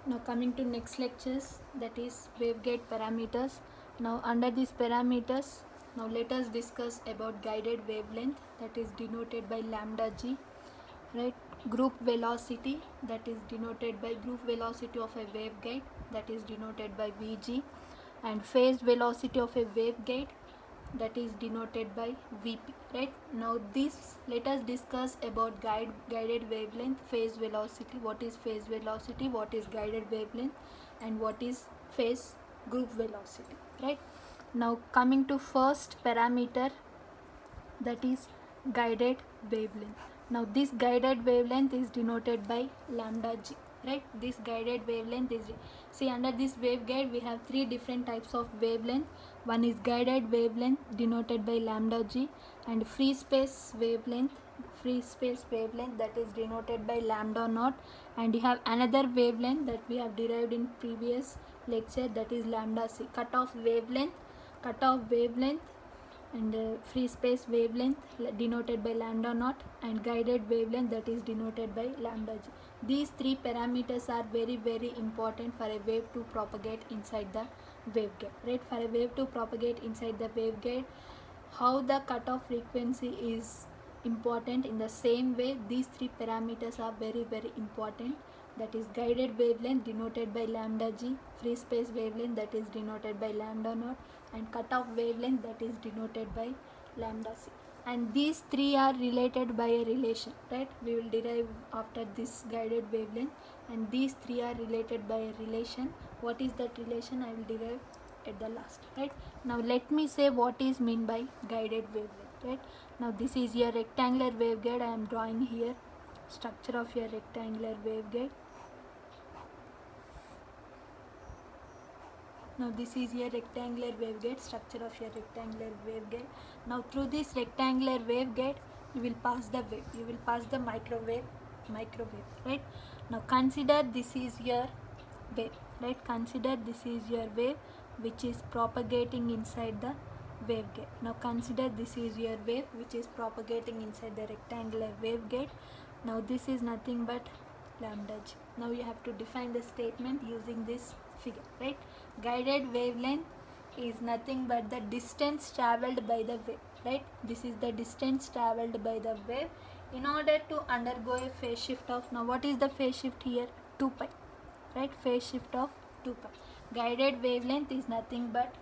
Now coming to next lectures, that is waveguide parameters. Now under these parameters, now let us discuss about guided wavelength, that is denoted by lambda g, right? Group velocity, that is denoted by group velocity of a waveguide, that is denoted by vg, and phase velocity of a waveguide, that is denoted by Vp, right? Now this, let us discuss about guided wavelength, phase velocity, what is phase velocity, what is guided wavelength, and what is phase group velocity, right? Now coming to first parameter, that is guided wavelength. Now this guided wavelength is denoted by lambda g, right? This guided wavelength is, see, under this waveguide we have three different types of wavelength. One is guided wavelength denoted by lambda g, and free space wavelength that is denoted by lambda naught, and you have another wavelength that we have derived in previous lecture, that is lambda c. Cutoff wavelength and free space wavelength denoted by lambda naught, and guided wavelength that is denoted by lambda g. These three parameters are very important for a wave to propagate inside the waveguide, right? For a wave to propagate inside the waveguide, how the cutoff frequency is important, in the same way these three parameters are very important. That is guided wavelength denoted by lambda g, free space wavelength that is denoted by lambda naught, and cutoff wavelength that is denoted by lambda c. And these three are related by a relation, right? We will derive after this guided wavelength, and these three are related by a relation. What is that relation? I will derive at the last, right? Now let me say what is mean by guided wavelength, right? Now this is your rectangular waveguide. I am drawing here structure of your rectangular waveguide. Now this is your rectangular waveguide, structure of your rectangular waveguide. Now through this rectangular waveguide, you will pass the wave, you will pass the microwave, right? Now consider this is your wave, right? Consider this is your wave which is propagating inside the waveguide. Now consider this is your wave which is propagating inside the rectangular waveguide. Now this is nothing but lambda g. Now you have to define the statement using this figure, right? Guided wavelength is nothing but the distance traveled by the wave, right? This is the distance traveled by the wave in order to undergo a phase shift of, now what is the phase shift here? 2 pi, right? Phase shift of 2 pi. Guided wavelength is nothing but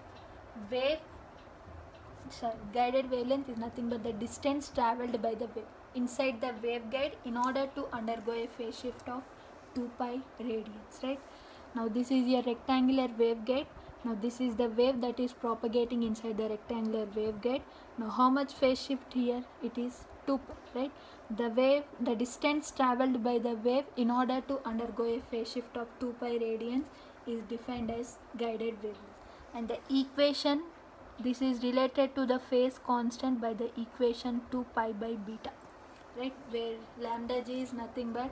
guided wavelength is nothing but the distance traveled by the wave inside the waveguide in order to undergo a phase shift of 2 pi radians, right? Now this is your rectangular waveguide. Now this is the wave that is propagating inside the rectangular waveguide. Now how much phase shift here? It is 2 pi, right? The distance traveled by the wave in order to undergo a phase shift of 2 pi radians is defined as guided wavelength. And the equation, this is related to the phase constant by the equation 2 pi by beta, right? Where lambda g is nothing but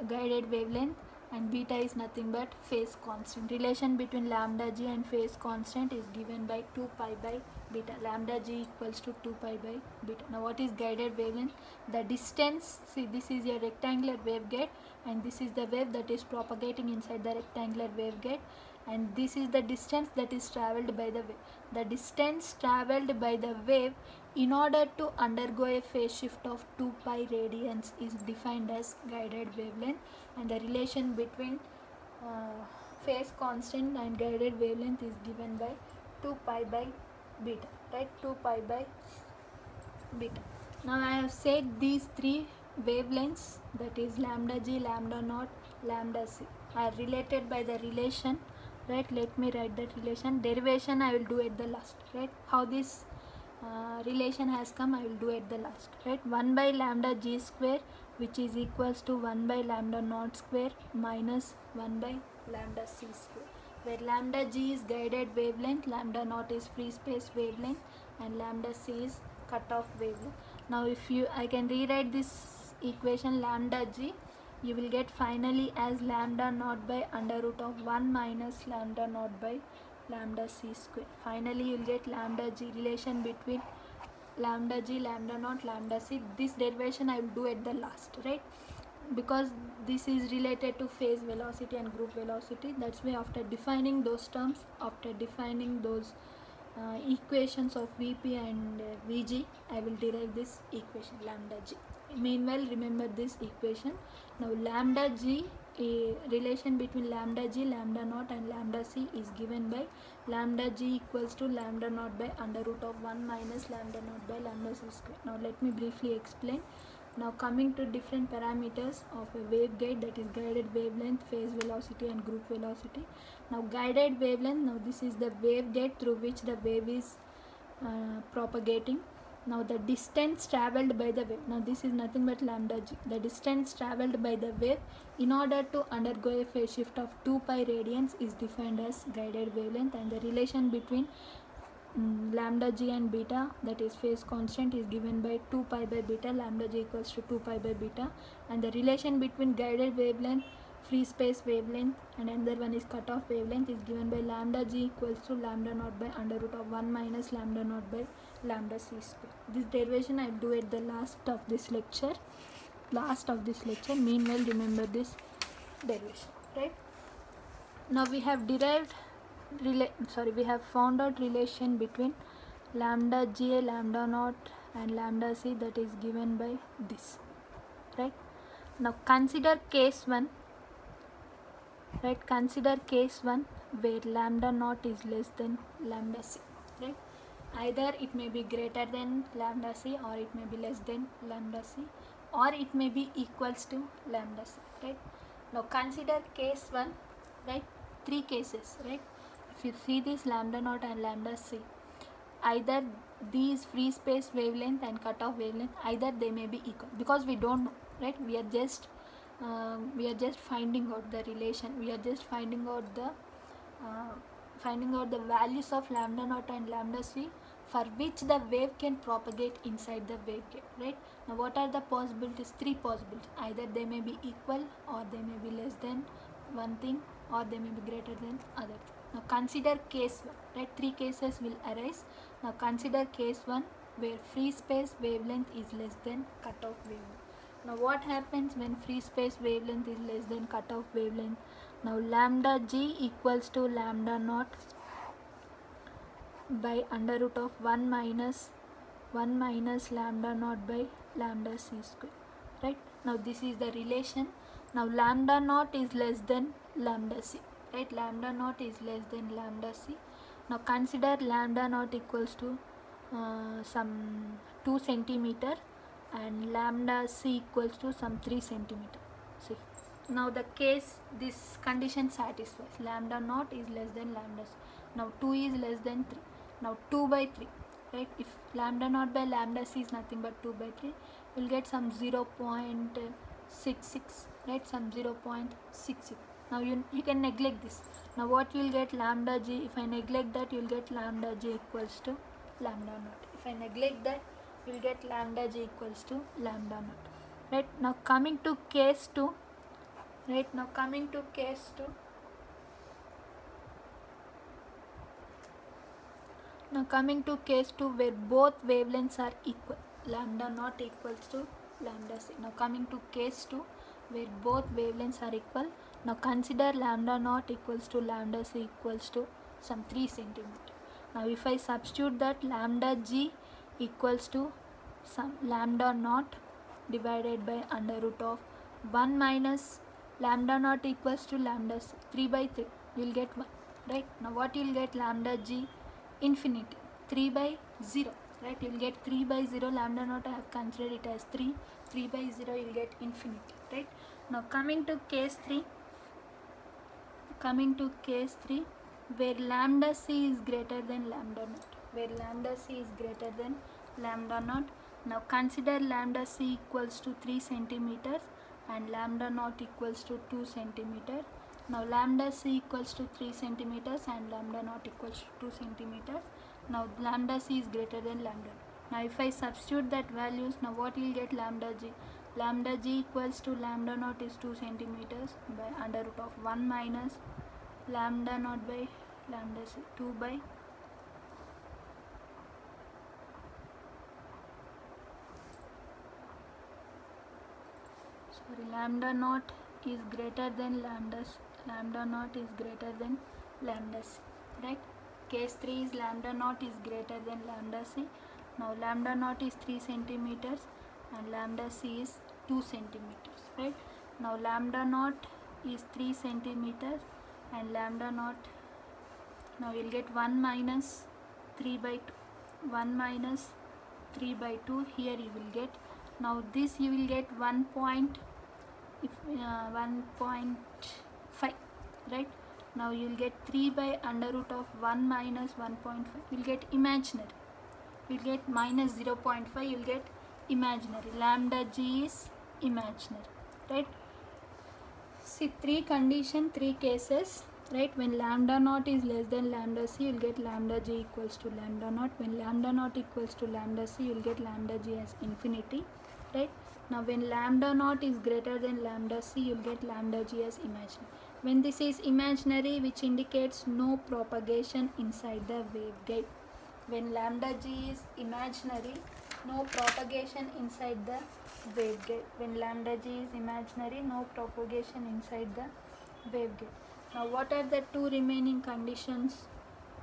guided wavelength and beta is nothing but phase constant. Relation between lambda g and phase constant is given by 2 pi by beta. Lambda g equals to 2 pi by beta. Now what is guided wavelength? The distance, see, this is your rectangular waveguide and this is the wave that is propagating inside the rectangular waveguide, and this is the distance that is traveled by the wave. The distance traveled by the wave in order to undergo a phase shift of 2 pi radians is defined as guided wavelength, and the relation between phase constant and guided wavelength is given by 2 pi by beta, right? 2 pi by beta. Now I have said these three wavelengths, that is lambda g, lambda naught, lambda c, are related by the relation, right? Let me write that relation. Derivation I will do at the last, right? How this relation has come, I will do at the last, right? 1 by lambda g square, which is equals to 1 by lambda naught square minus 1 by lambda c square, where lambda g is guided wavelength, lambda naught is free space wavelength, and lambda c is cutoff wavelength. Now if I can rewrite this equation lambda g, you will get finally as lambda naught by under root of 1 minus lambda naught by lambda c square. Finally you will get lambda g, relation between lambda g, lambda naught, lambda c. This derivation I will do at the last, right? because this is related to phase velocity and group velocity, that's why after defining those terms, after defining those equations of Vp and Vg, I will derive this equation lambda g. Meanwhile, remember this equation. Now lambda g, a relation between lambda g, lambda naught and lambda c is given by lambda g equals to lambda naught by under root of 1 minus lambda naught by lambda c square. Now let me briefly explain. Now coming to different parameters of a waveguide, that is guided wavelength, phase velocity and group velocity. Now guided wavelength, now this is the waveguide through which the wave is propagating. Now the distance travelled by the wave, now this is nothing but lambda g, the distance travelled by the wave in order to undergo a phase shift of 2 pi radians is defined as guided wavelength, and the relation between lambda g and beta, that is phase constant, is given by 2 pi by beta, lambda g equals to 2 pi by beta, and the relation between guided wavelength, free space wavelength, and another one is cutoff wavelength is given by lambda g equals to lambda naught by under root of 1 minus lambda naught by lambda c square. This derivation I will do at the last of this lecture. Meanwhile, remember this derivation, right? Now we have derived we have found out relation between lambda g, lambda naught and lambda c, that is given by this, right? Now consider case 1, right? Consider case 1 where lambda naught is less than lambda c, right? Either it may be greater than lambda c, or it may be less than lambda c, or it may be equals to lambda c, right? Now consider case 1, right? 3 cases, right? If you see this lambda naught and lambda c, either these free space wavelength and cutoff wavelength, either they may be equal, because we don't know, right? We are just finding out the relation, we are just finding out the values of lambda naught and lambda c for which the wave can propagate inside the waveguide, right? Now what are the possibilities? 3 possibilities. Either they may be equal, or they may be less than one thing, or they may be greater than other thing. Now consider case 1, right? 3 cases will arise. Now consider case 1 where free space wavelength is less than cutoff wavelength. Now what happens when free space wavelength is less than cutoff wavelength? Now lambda g equals to lambda naught by under root of 1 minus lambda naught by lambda c square, right? Now this is the relation. Now lambda naught is less than lambda c, right? Lambda naught is less than lambda c. Now consider lambda naught equals to some 2 centimeter and lambda c equals to some 3 centimeter. See, now the case, this condition satisfies. Lambda naught is less than lambda c. Now 2 is less than 3. Now 2 by 3, right? If lambda naught by lambda c is nothing but 2 by 3, you will get some 0.66, right? Some 0.66. Now you can neglect this. Now what you will get? Lambda g. If I neglect that, you will get lambda g equals to lambda naught. If I neglect that, you will get lambda g equals to lambda naught, right? Now coming to case 2, right? Now coming to case 2. Now coming to case 2 where both wavelengths are equal, lambda naught equals to lambda c. Now coming to case 2 where both wavelengths are equal. Now consider lambda naught equals to lambda c equals to some 3 centimeter. Now if I substitute that, lambda g equals to some lambda naught divided by under root of 1 minus lambda naught equals to lambda c, 3 by 3, you will get 1, right? Now what you will get? Lambda g infinity, 3 by 0, right? You will get 3 by 0. Lambda naught I have considered it as 3 by 0, you will get infinity, right? Now coming to case 3, where lambda c is greater than lambda naught, now consider lambda c equals to 3 centimeters and lambda naught equals to 2 centimeters. Now lambda c equals to 3 centimeters and lambda naught equals to 2 centimeters. Now lambda c is greater than lambda. Now if I substitute that values, now what you will get? Lambda g. Lambda g equals to lambda naught is 2 centimeters by under root of 1 minus lambda naught by lambda c, 2 by sorry, lambda naught is greater than lambda naught is greater than lambda c, right? Case 3 is lambda naught is greater than lambda c. Now lambda naught is 3 centimeters and lambda c is 2 centimeters, right? Now lambda naught is 3 centimeters and lambda naught, now you'll get 1 minus 3 by 2, 1 minus 3 by 2, here you will get, now this you will get 1.5, right? Now you will get 3 by under root of 1 minus 1.5, you will get imaginary, you will get minus 0.5, you will get imaginary, lambda g is imaginary, right? See, 3 condition, 3 cases, right? When lambda naught is less than lambda c, you will get lambda g equals to lambda naught. When lambda naught equals to lambda c, you will get lambda g as infinity, right? Now when lambda naught is greater than lambda c, you will get lambda g as imaginary. When this is imaginary, which indicates no propagation inside the waveguide. When lambda g is imaginary, no propagation inside the waveguide. When lambda g is imaginary, no propagation inside the waveguide. Now what are the two remaining conditions?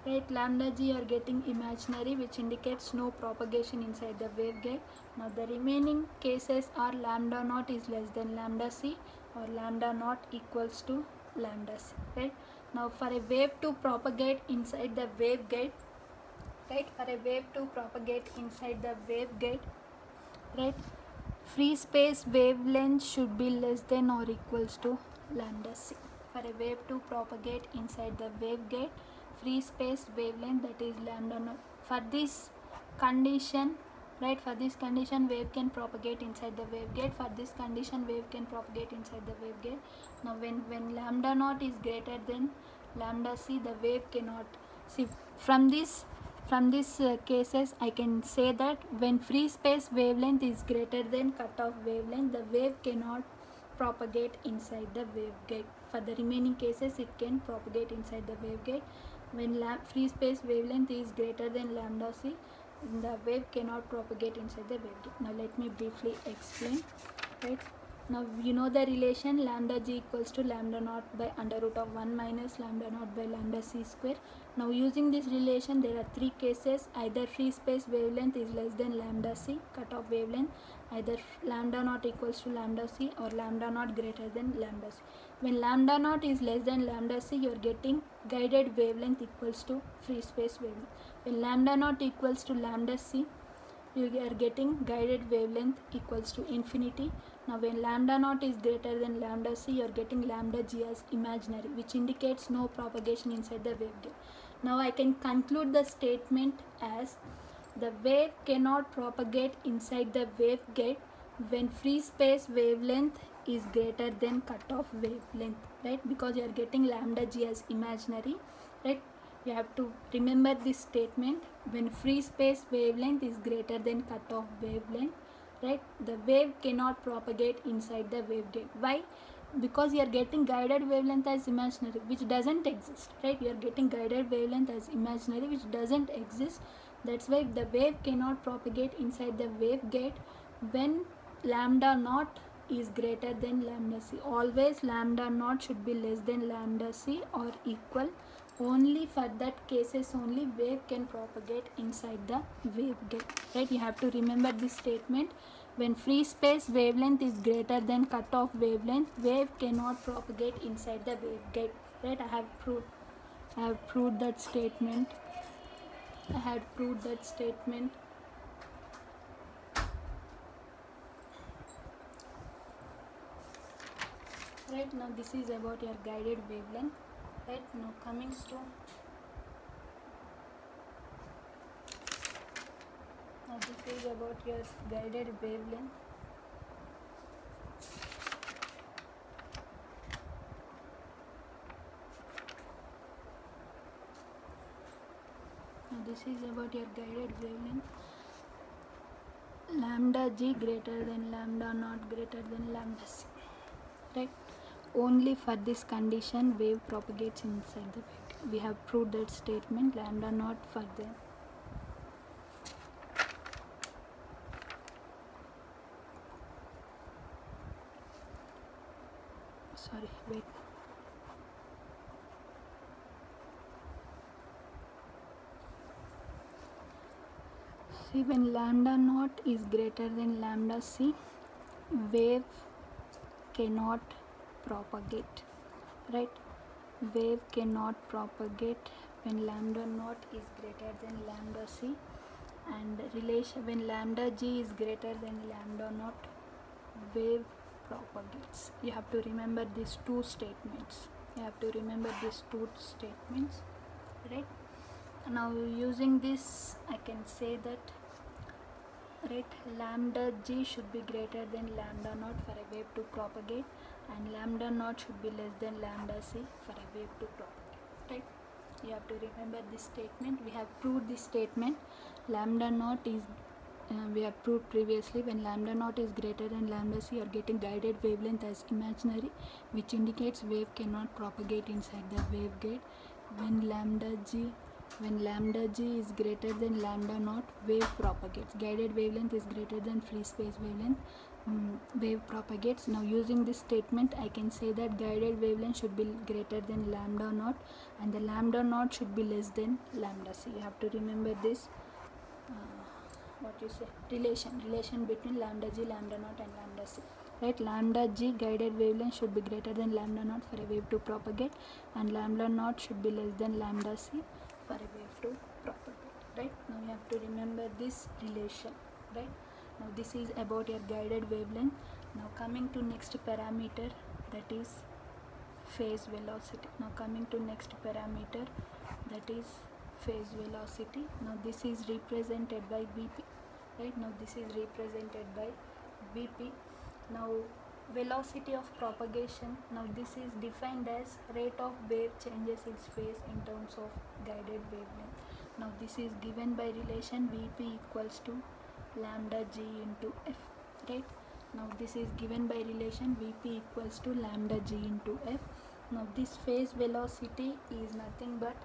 Right, lambda g are getting imaginary, which indicates no propagation inside the waveguide. Now the remaining cases are lambda naught is less than lambda c or lambda naught equals to lambda c, right? Now for a wave to propagate inside the waveguide, right, for a wave to propagate inside the waveguide, right, free space wavelength should be less than or equals to lambda c. For a wave to propagate inside the waveguide, free space wavelength, that is lambda naught. For this condition, right, for this condition wave can propagate inside the waveguide. For this condition wave can propagate inside the waveguide. Now when lambda naught is greater than lambda c, the wave cannot. See, from these cases I can say that when free space wavelength is greater than cutoff wavelength, the wave cannot propagate inside the waveguide. For the remaining cases it can propagate inside the waveguide. When free space wavelength is greater than lambda c, the wave cannot propagate inside the waveguide. Now let me briefly explain, right? Now you know the relation lambda g equals to lambda naught by under root of 1 minus lambda naught by lambda c square. Now using this relation, there are 3 cases: either free space wavelength is less than lambda c, cutoff wavelength, either lambda naught equals to lambda c, or lambda naught greater than lambda c. When lambda naught is less than lambda c, you are getting guided wavelength equals to free space wavelength. When lambda naught equals to lambda c, you are getting guided wavelength equals to infinity. Now when lambda naught is greater than lambda c, you are getting lambda g as imaginary, which indicates no propagation inside the waveguide. Now I can conclude the statement as the wave cannot propagate inside the waveguide when free space wavelength is greater than cutoff wavelength, right? Because you are getting lambda g as imaginary, right? You have to remember this statement: when free space wavelength is greater than cutoff wavelength, right, the wave cannot propagate inside the waveguide. Why? Because you are getting guided wavelength as imaginary, which doesn't exist, right? You are getting guided wavelength as imaginary, which doesn't exist. That's why the wave cannot propagate inside the waveguide when lambda naught is greater than lambda c. Always lambda naught should be less than lambda c or equal. Only for that cases only wave can propagate inside the waveguide, right? You have to remember this statement: when free space wavelength is greater than cutoff wavelength, wave cannot propagate inside the waveguide, right? I have proved that statement. Right, now this is about your guided wavelength. Right, now coming to this is about your guided wavelength. Now this is about your guided wavelength. Lambda g greater than lambda naught greater than lambda c, right? Only for this condition wave propagates inside the waveguide. We have proved that statement. Lambda naught for the wait. See, when lambda naught is greater than lambda c, wave cannot propagate, right? Wave cannot propagate when lambda naught is greater than lambda c, and relation when lambda g is greater than lambda naught, wave propagates. You have to remember these two statements. Right? Now using this, I can say that, right, lambda g should be greater than lambda naught for a wave to propagate, and lambda naught should be less than lambda c for a wave to propagate, right? You have to remember this statement. We have proved this statement. Lambda naught is we have proved previously, when lambda naught is greater than lambda c, you are getting guided wavelength as imaginary, which indicates wave cannot propagate inside the waveguide. When lambda g is greater than lambda naught, wave propagates. Guided wavelength is greater than free space wavelength, wave propagates. Now using this statement, I can say that guided wavelength should be greater than lambda naught, and the lambda naught should be less than lambda c. You have to remember this relation between lambda g, lambda naught, and lambda c, right? Lambda g guided wavelength should be greater than lambda naught for a wave to propagate, and lambda naught should be less than lambda c for a wave to propagate, right? Now you have to remember this relation, right? Now this is about your guided wavelength. Now coming to next parameter, that is phase velocity. Now this is represented by Vp, right? Now velocity of propagation, now this is defined as rate of wave changes its phase in terms of guided wavelength. Now this is given by relation Vp equals to lambda g into f, right? Now this is given by relation Vp equals to lambda g into f. Now this phase velocity is nothing but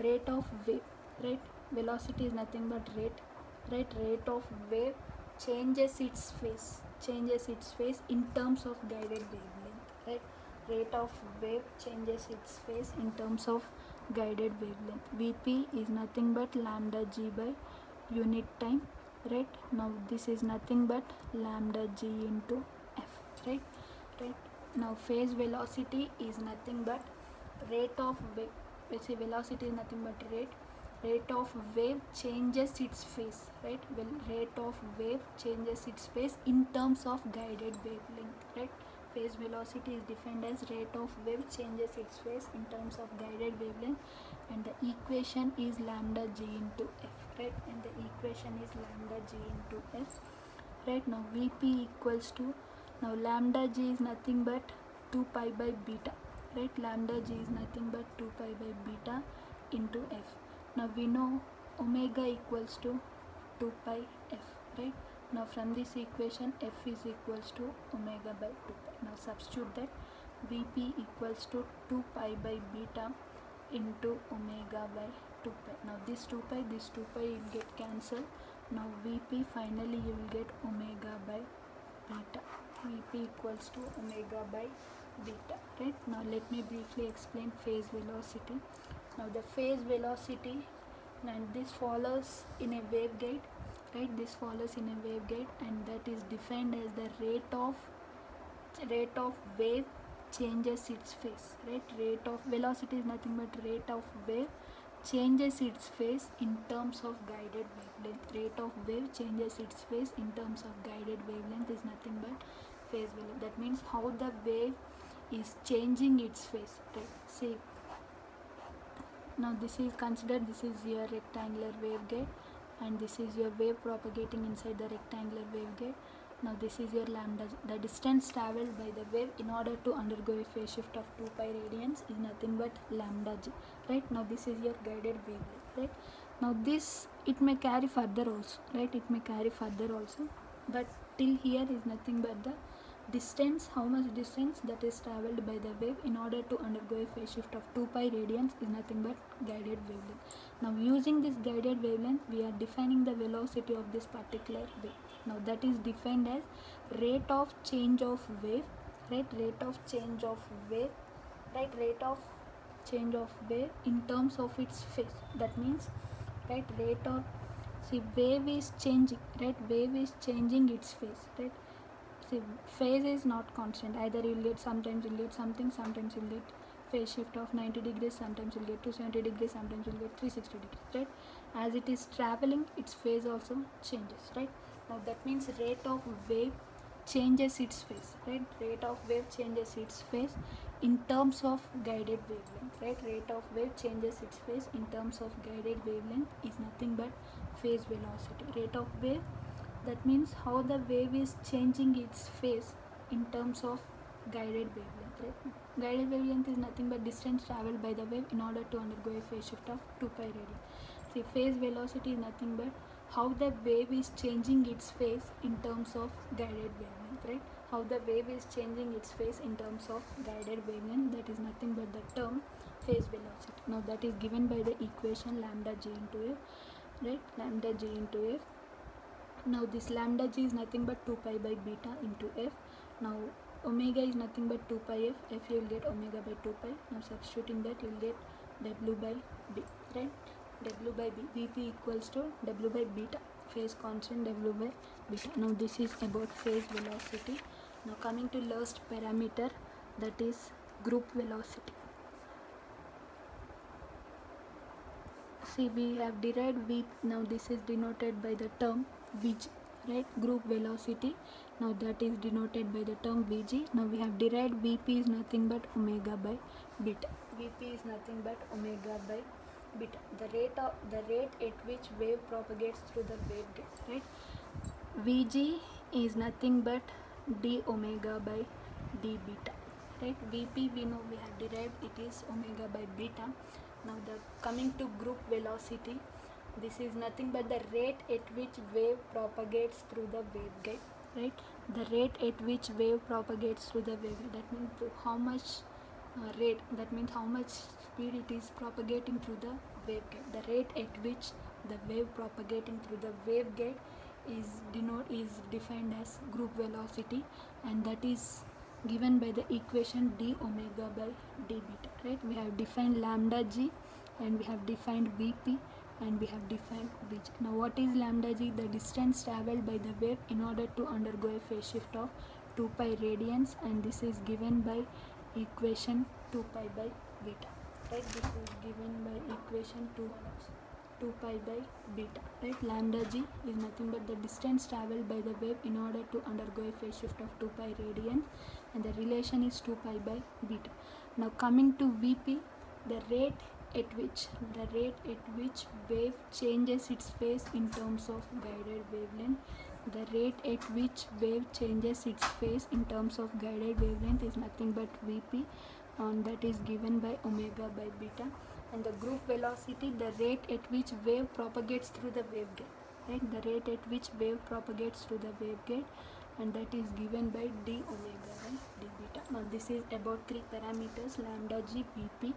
rate of wave, right? Velocity is nothing but rate of wave changes its phase in terms of guided wavelength, right? Rate of wave changes its phase in terms of guided wavelength. Vp is nothing but lambda g by unit time, right? Now this is nothing but lambda g into f, right? Now phase velocity is nothing but rate of wave. Let's say velocity is nothing but rate of wave changes its phase, right? Well, rate of wave changes its phase in terms of guided wavelength, right? Phase velocity is defined as rate of wave changes its phase in terms of guided wavelength, and the equation is lambda g into f, right? Right? Now Vp equals to, now lambda g is nothing but 2 pi by beta, right? Lambda g is nothing but 2 pi by beta into f. Now we know omega equals to 2 pi f, right? Now from this equation, f is equals to omega by 2 pi. Now substitute that. Vp equals to 2 pi by beta into omega by 2 pi. Now this 2 pi will get cancelled. Now Vp, finally you will get omega by beta. Vp equals to omega by beta, right? Now let me briefly explain phase velocity. Now the phase velocity, and this follows in a waveguide, right? And that is defined as the rate of wave changes its phase, right? Rate of velocity is nothing but rate of wave changes its phase in terms of guided wavelength. Rate of wave changes its phase in terms of guided wavelength is nothing but phase velocity. That means how the wave is changing its phase, right? See, now this is your rectangular waveguide, and this is your wave propagating inside the rectangular waveguide. Now this is your lambda, the distance traveled by the wave in order to undergo a phase shift of 2 pi radians is nothing but lambda g, right? Now this is your guided wavelength, right? Now this, it may carry further also, right? But till here is nothing but the distance, how much distance that is traveled by the wave in order to undergo a phase shift of 2 pi radians is nothing but guided wavelength. Now using this guided wavelength, we are defining the velocity of this particular wave. Now that is defined as rate of change of wave right? Rate of change of wave, right? Rate of change of wave in terms of its phase. That means, right, rate of, see, wave is changing, right? Wave is changing its phase, right? See, phase is not constant. Either you'll get, sometimes you'll get something, sometimes you'll get phase shift of 90 degrees, sometimes you'll get 270 degrees, sometimes you'll get 360 degrees, right? As it is traveling, its phase also changes, right? Now that means rate of wave changes its phase, right? Rate of wave changes its phase in terms of guided wavelength, right? Rate of wave changes its phase in terms of guided wavelength is nothing but phase velocity. Rate of wave, that means how the wave is changing its phase in terms of guided wavelength, right? Guided wavelength is nothing but distance traveled by the wave in order to undergo a phase shift of 2 pi radian. See, phase velocity is nothing but how the wave is changing its phase in terms of guided wavelength, right? How the wave is changing its phase in terms of guided wavelength, that is nothing but the term phase velocity. Now that is given by the equation lambda g into f, right? Lambda g into f. Now this lambda g is nothing but 2 pi by beta into f. Now omega is nothing but 2 pi f. F you will get omega by 2 pi. Now substituting that, you will get w by b, right? W by b, Vp equals to w by beta, phase constant w by beta. Now this is about phase velocity. Now coming to last parameter, that is group velocity. See, we have derived v. Now this is denoted by the term vg, right? Group velocity, now that is denoted by the term vg. Now we have derived vp is nothing but omega by beta. Vp is nothing but omega by beta, the rate at which wave propagates through the waveguide, right? Vg is nothing but d omega by d beta, right? Vp we know, we have derived, it is omega by beta. Now the coming to group velocity, this is nothing but the rate at which wave propagates through the waveguide, right? The rate at which wave propagates through the waveguide, that means how much rate, that means how much speed it is propagating through the waveguide. The rate at which the wave propagating through the waveguide is defined as group velocity, and that is given by the equation d omega by d beta, right? We have defined lambda g, and we have defined vp, and we have defined vg. Now what is lambda g? The distance traveled by the wave in order to undergo a phase shift of 2 pi radians, and this is given by equation 2 pi by beta, right? This is given by equation 2 pi by beta, right? Lambda g is nothing but the distance traveled by the wave in order to undergo a phase shift of 2 pi radians, and the relation is 2 pi by beta. Now coming to vp, the rate at which wave changes its phase in terms of guided wavelength. The rate at which wave changes its phase in terms of guided wavelength is nothing but vp, and that is given by omega by beta. And the group velocity, the rate at which wave propagates through the waveguide, right? The rate at which wave propagates through the waveguide, and that is given by d omega by d beta. Now this is about three parameters, lambda g, vp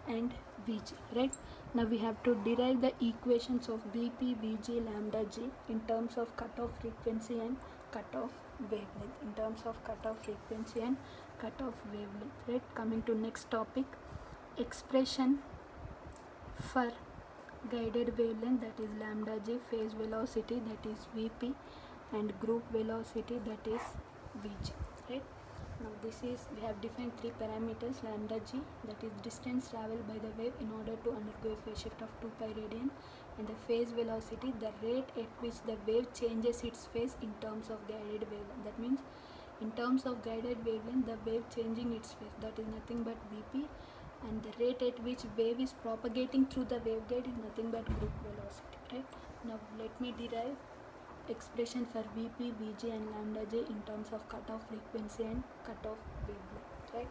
and vg, right? Now we have to derive the equations of vp, vg, lambda g in terms of cutoff frequency and cutoff wavelength, in terms of cutoff frequency and cutoff wavelength, right? Coming to next topic, expression for guided wavelength, that is lambda g, phase velocity, that is vp, and group velocity, that is vg, right? Now this is, we have defined three parameters, lambda g, that is distance traveled by the wave in order to undergo a phase shift of 2 pi radian, and the phase velocity, the rate at which the wave changes its phase in terms of guided wavelength. That means in terms of guided wavelength, the wave changing its phase, that is nothing but vp, and the rate at which wave is propagating through the waveguide is nothing but group velocity, right? Now let me derive expression for vp, vg and lambda j in terms of cutoff frequency and cutoff wavelength, right?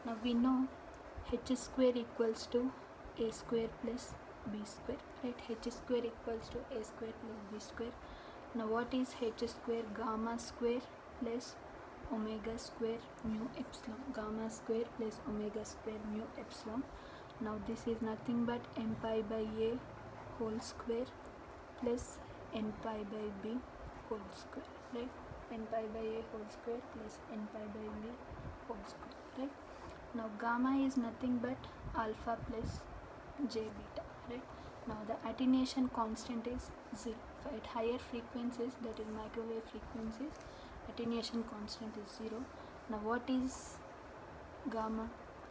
Now we know h square equals to a square plus b square, right? H square equals to a square plus b square. Now what is h square? Gamma square plus omega square mu epsilon, gamma square plus omega square mu epsilon. Now this is nothing but m pi by a whole square plus n pi by b whole square, right? N pi by a whole square plus n pi by b whole square, right? Now gamma is nothing but alpha plus j beta, right? Now the attenuation constant is 0. At higher frequencies, that is microwave frequencies, attenuation constant is 0. Now what is gamma,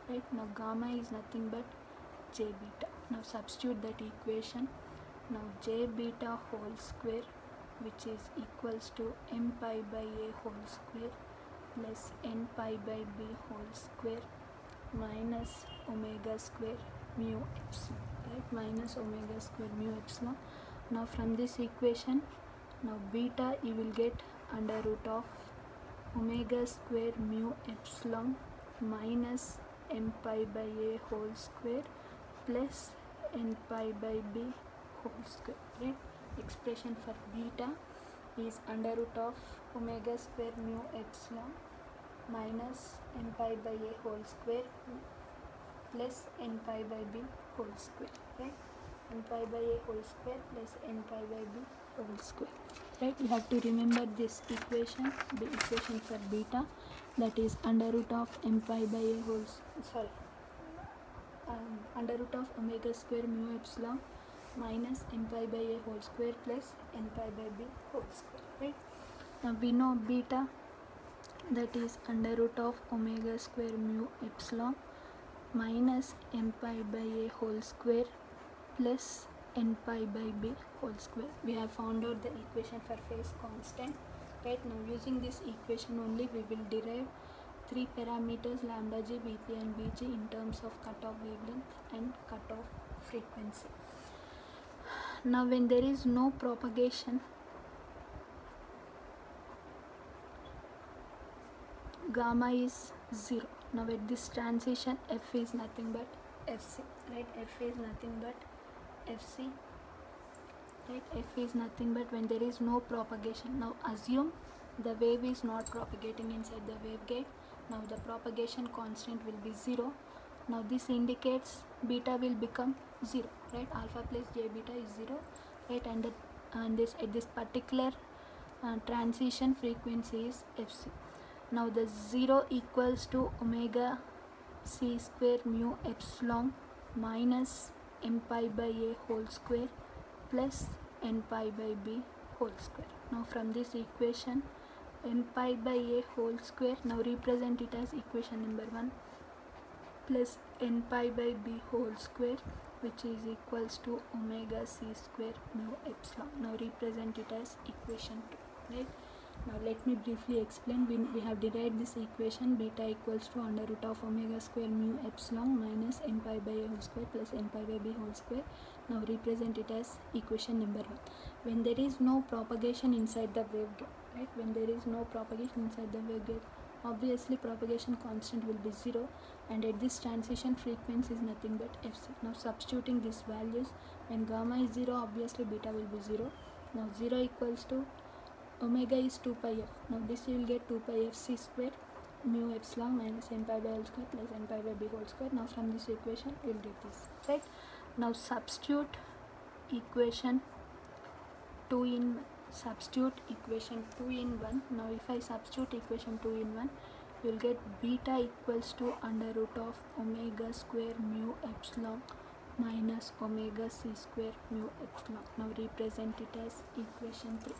right? Now gamma is nothing but j beta. Now substitute that equation. Now j beta whole square, which is equals to m pi by a whole square plus n pi by b whole square minus omega square mu epsilon, right? Minus omega square mu epsilon. Now from this equation, now beta you will get under root of omega square mu epsilon minus m pi by a whole square plus n pi by b whole square, right? Expression for beta is under root of omega square mu epsilon minus n pi by a whole square plus n pi by b whole square, right? N pi by a whole square plus n pi by b whole square, right? You have to remember this equation, the equation for beta, that is under root of m pi by a whole under root of omega square mu epsilon minus m pi by a whole square plus n pi by b whole square, right? Now we know beta, that is under root of omega square mu epsilon minus m pi by a whole square plus n pi by b whole square. We have found out the equation for phase constant, right? Now using this equation only we will derive three parameters lambda j, bp and bg in terms of cutoff wavelength and cutoff frequency. Now when there is no propagation, gamma is 0. Now at this transition f is nothing but fc, right? F is nothing but fc, right? F is nothing but when there is no propagation. Now assume the wave is not propagating inside the waveguide. Now the propagation constant will be 0. Now this indicates beta will become 0, right? Alpha plus j beta is 0, right? And this at this particular transition frequency is fc. Now the 0 equals to omega c square mu epsilon minus m pi by a whole square plus n pi by b whole square. Now from this equation, m pi by a whole square, now represent it as equation number 1, plus n pi by b whole square, which is equals to omega c square mu epsilon. Now represent it as equation 2, right? Now let me briefly explain. We have derived this equation, beta equals to under root of omega square mu epsilon minus n pi by a whole square plus n pi by b whole square. Now represent it as equation number 1. When there is no propagation inside the waveguide, right? When there is no propagation inside the waveguide, obviously propagation constant will be 0, and at this transition frequency is nothing but fc. Now substituting these values, when gamma is 0, obviously beta will be 0. Now 0 equals to omega is 2 pi f. Now this you will get 2 pi f c square mu epsilon minus n pi by whole square plus n pi by b whole square. Now from this equation we will get this, right? Now substitute equation 2 in 1. Substitute equation 2 in 1. Now if I substitute equation 2 in 1, you will get beta equals to under root of omega square mu epsilon minus omega c square mu epsilon. Now represent it as equation 3.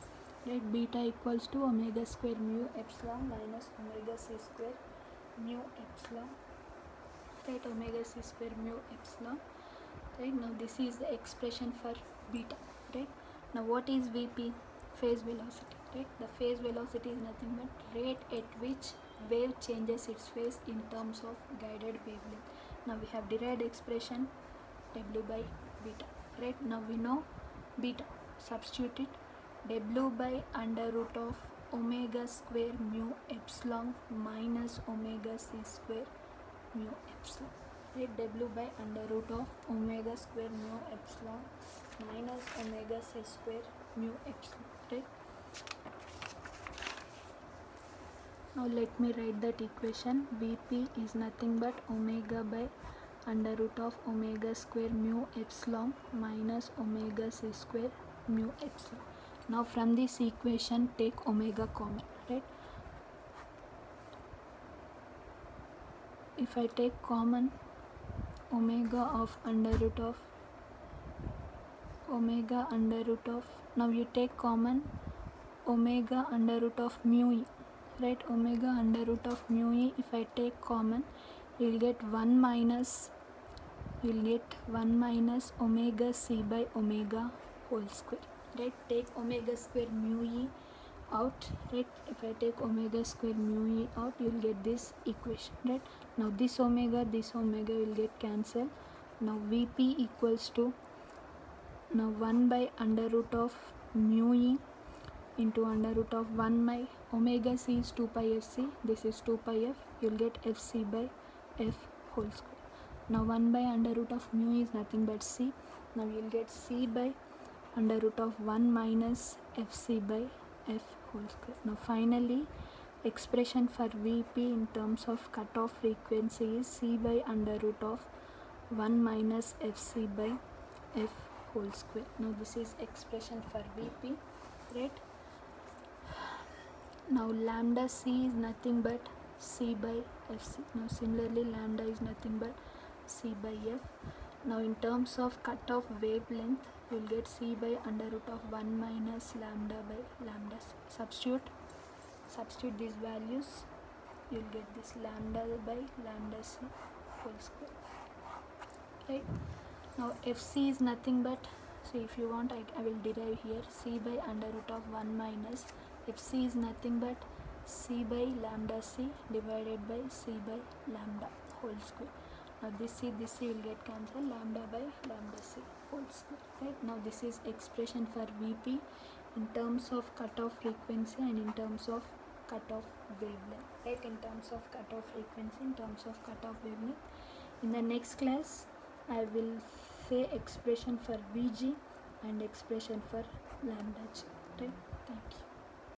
Right, beta equals to omega square mu epsilon minus omega c square mu epsilon, right? Omega c square mu epsilon, right? Now this is the expression for beta, right? Now what is Vp? Phase velocity, right? The phase velocity is nothing but rate at which wave changes its phase in terms of guided wavelength. Now we have derived expression w by beta, right? Now we know beta, substitute it, w by under root of omega square mu epsilon minus omega c square mu epsilon, right? W by under root of omega square mu epsilon minus omega c square mu epsilon, right? Now let me write that equation. Vp is nothing but omega by under root of omega square mu epsilon minus omega c square mu epsilon. Now from this equation take omega common, right? if I take common omega of under root of now you take common omega under root of mu e, right? Omega under root of mu e, if I take common, you will get 1 minus omega c by omega whole square, right? Take omega square mu e out, right? If I take omega square mu e out, you will get this equation, right? Now this omega will get cancelled. Now Vp equals to, now 1 by under root of mu e into under root of 1 by omega c is 2 pi fc, this is 2 pi f, you will get fc by f whole square. Now 1 by under root of mu is nothing but c, now you will get c by under root of 1 minus fc by f whole square. Now finally expression for Vp in terms of cutoff frequency is c by under root of 1 minus fc by f whole square. Now this is expression for Vp, right? Now lambda c is nothing but c by fc. Now similarly lambda is nothing but c by f. Now in terms of cutoff wavelength, you will get c by under root of 1 minus lambda by lambda c. Substitute these values, you will get this lambda by lambda c whole square, right? Now fc is nothing but, so if you want I will derive here, c by under root of 1 minus fc is nothing but c by lambda c divided by c by lambda whole square. Now this c will get cancelled, lambda by lambda c whole square, right? Now this is expression for Vp in terms of cutoff frequency and in terms of cutoff wavelength, right? In terms of cutoff frequency, in terms of cutoff wavelength. In the next class I will say expression for Vg and expression for lambda g, right? Thank you.